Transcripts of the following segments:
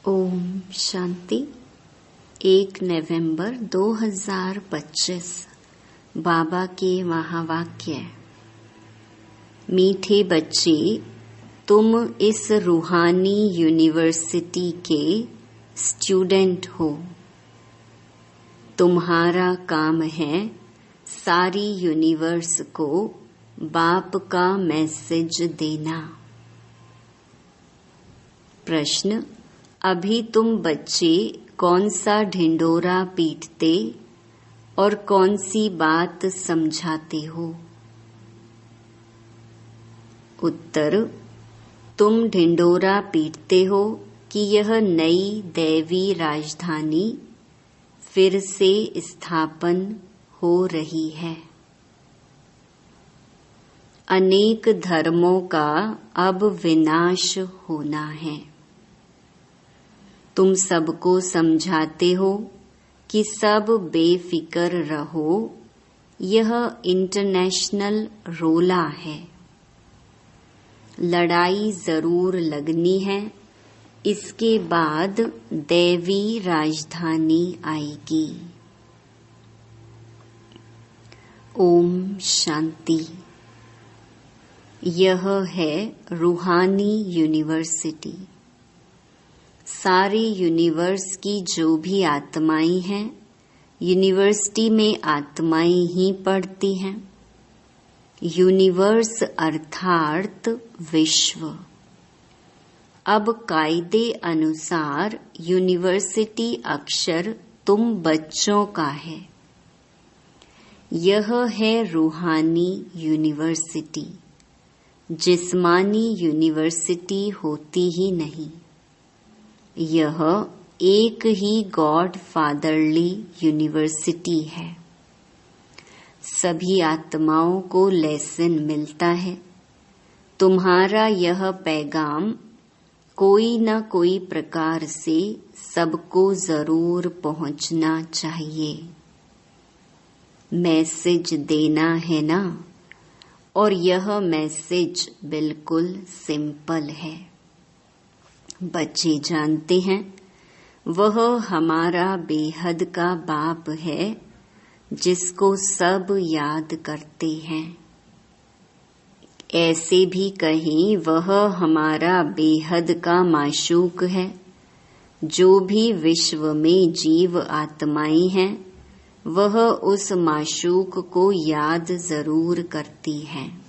ओम शांति। 1 नवंबर 2025 बाबा के महावाक्य। मीठे बच्चे, तुम इस रूहानी यूनिवर्सिटी के स्टूडेंट हो। तुम्हारा काम है सारी यूनिवर्स को बाप का मैसेज देना। प्रश्न: अभी तुम बच्चे कौन सा ढिंढोरा पीटते और कौन सी बात समझाते हो? उत्तर: तुम ढिंढोरा पीटते हो कि यह नई दैवी राजधानी फिर से स्थापन हो रही है। अनेक धर्मों का अब विनाश होना है। तुम सबको समझाते हो कि सब बेफिक्र रहो, यह इंटरनेशनल रोला है। लड़ाई जरूर लगनी है, इसके बाद दैवी राजधानी आएगी। ओम शांति। यह है रूहानी यूनिवर्सिटी। सारी यूनिवर्स की जो भी आत्माएं हैं, यूनिवर्सिटी में आत्माएं ही पढ़ती हैं। यूनिवर्स अर्थात विश्व। अब कायदे अनुसार यूनिवर्सिटी अक्षर तुम बच्चों का है। यह है रूहानी यूनिवर्सिटी। जिस्मानी यूनिवर्सिटी होती ही नहीं। यह एक ही गॉड फादरली यूनिवर्सिटी है। सभी आत्माओं को लेसन मिलता है। तुम्हारा यह पैगाम कोई न कोई प्रकार से सबको जरूर पहुंचना चाहिए। मैसेज देना है ना, और यह मैसेज बिल्कुल सिंपल है। बच्चे जानते हैं वह हमारा बेहद का बाप है, जिसको सब याद करते हैं। ऐसे भी कहीं वह हमारा बेहद का माशूक है। जो भी विश्व में जीव आत्माएं हैं, वह उस माशूक को याद जरूर करती हैं।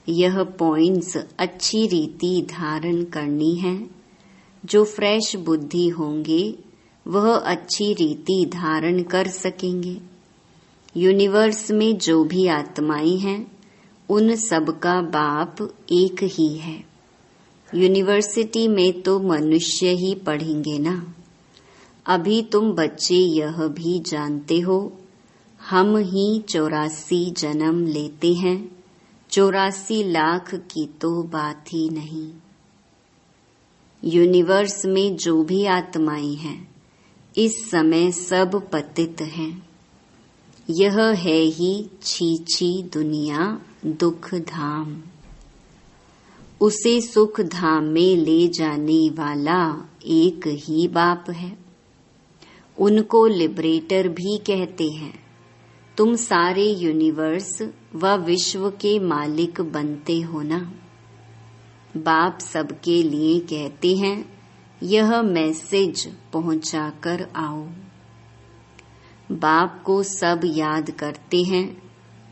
यह पॉइंट्स अच्छी रीति धारण करनी है। जो फ्रेश बुद्धि होंगे वह अच्छी रीति धारण कर सकेंगे। यूनिवर्स में जो भी आत्माएं हैं, उन सबका बाप एक ही है। यूनिवर्सिटी में तो मनुष्य ही पढ़ेंगे ना। अभी तुम बच्चे यह भी जानते हो, हम ही 84 जन्म लेते हैं। 84 लाख की तो बात ही नहीं। यूनिवर्स में जो भी आत्माएं हैं, इस समय सब पतित हैं। यह है ही छीछी दुनिया, दुख धाम। उसे सुख धाम में ले जाने वाला एक ही बाप है। उनको लिबरेटर भी कहते हैं। तुम सारे यूनिवर्स व विश्व के मालिक बनते हो ना। बाप सबके लिए कहते हैं, यह मैसेज पहुंचाकर आओ। बाप को सब याद करते हैं।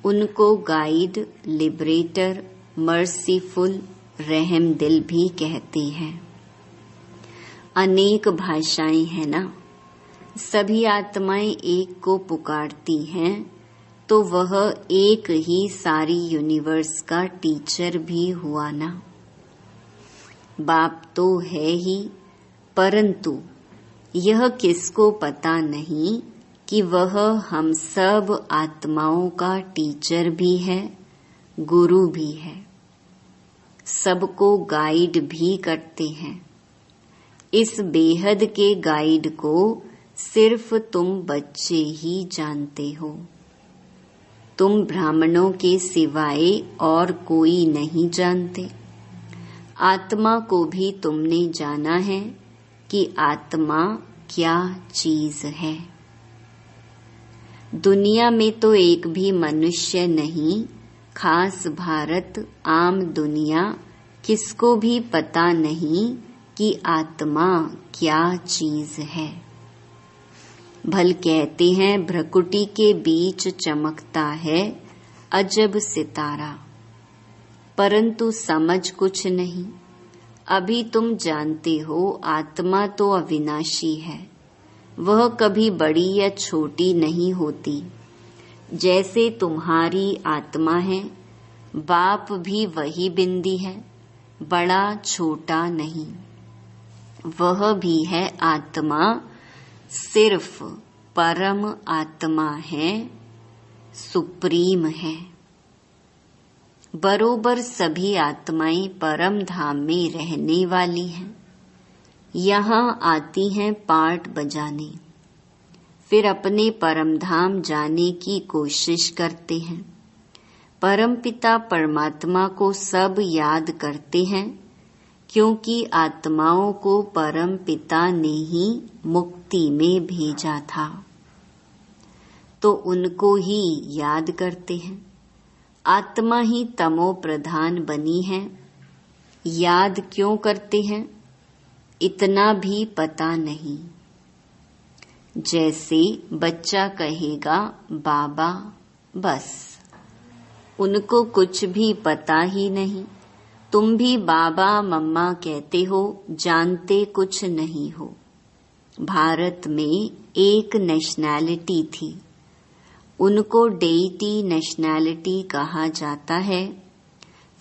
उनको गाइड, लिबरेटर, मर्सीफुल, रहम दिल भी कहते हैं। अनेक भाषाएं हैं ना। सभी आत्माएं एक को पुकारती हैं, तो वह एक ही सारी यूनिवर्स का टीचर भी हुआ ना। बाप तो है ही, परंतु यह किसको पता नहीं कि वह हम सब आत्माओं का टीचर भी है, गुरु भी है। सबको गाइड भी करते हैं। इस बेहद के गाइड को सिर्फ तुम बच्चे ही जानते हो। तुम ब्राह्मणों के सिवाय और कोई नहीं जानते। आत्मा को भी तुमने जाना है कि आत्मा क्या चीज है। दुनिया में तो एक भी मनुष्य नहीं, खास भारत आम दुनिया, किसको भी पता नहीं कि आत्मा क्या चीज है। भल कहते हैं भ्रकुटी के बीच चमकता है अजब सितारा, परंतु समझ कुछ नहीं। अभी तुम जानते हो आत्मा तो अविनाशी है, वह कभी बड़ी या छोटी नहीं होती। जैसे तुम्हारी आत्मा है, बाप भी वही बिंदी है, बड़ा छोटा नहीं। वह भी है आत्मा, सिर्फ परम आत्मा है, सुप्रीम है। बरोबर सभी आत्माएं परम धाम में रहने वाली हैं। यहाँ आती हैं पार्ट बजाने, फिर अपने परम धाम जाने की कोशिश करते हैं। परम पिता परमात्मा को सब याद करते हैं, क्योंकि आत्माओं को परम पिता ने ही मुक्ति में भेजा था, तो उनको ही याद करते हैं। आत्मा ही तमो प्रधान बनी है, याद क्यों करते हैं इतना भी पता नहीं। जैसे बच्चा कहेगा बाबा, बस, उनको कुछ भी पता ही नहीं। तुम भी बाबा मम्मा कहते हो, जानते कुछ नहीं हो। भारत में एक नेशनैलिटी थी, उनको डेइटी नेशनैलिटी कहा जाता है।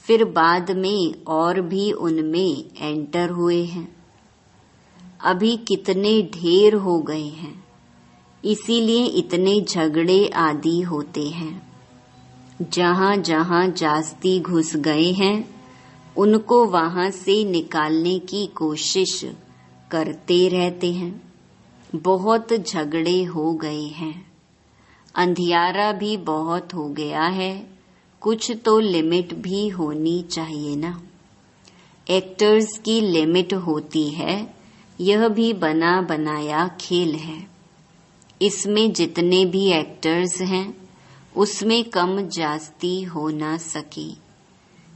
फिर बाद में और भी उनमें एंटर हुए हैं। अभी कितने ढेर हो गए हैं, इसीलिए इतने झगड़े आदि होते हैं। जहाँ जहाँ जास्ती घुस गए हैं, उनको वहाँ से निकालने की कोशिश करते रहते हैं। बहुत झगड़े हो गए हैं, अंधियारा भी बहुत हो गया है। कुछ तो लिमिट भी होनी चाहिए ना। एक्टर्स की लिमिट होती है, यह भी बना बनाया खेल है। इसमें जितने भी एक्टर्स हैं, उसमें कम जास्ती हो ना सके।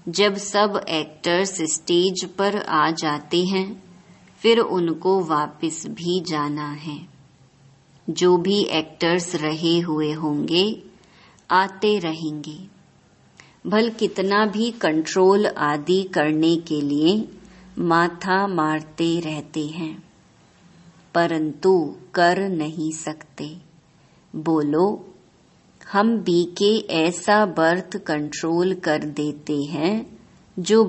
जब सब एक्टर्स स्टेज पर आ जाते हैं, फिर उनको वापस भी जाना है। जो भी एक्टर्स रहे हुए होंगे, आते रहेंगे। भल कितना भी कंट्रोल आदि करने के लिए माथा मारते रहते हैं, परंतु कर नहीं सकते। बोलो, हम बीके ऐसा बर्थ कंट्रोल कर देते हैं जो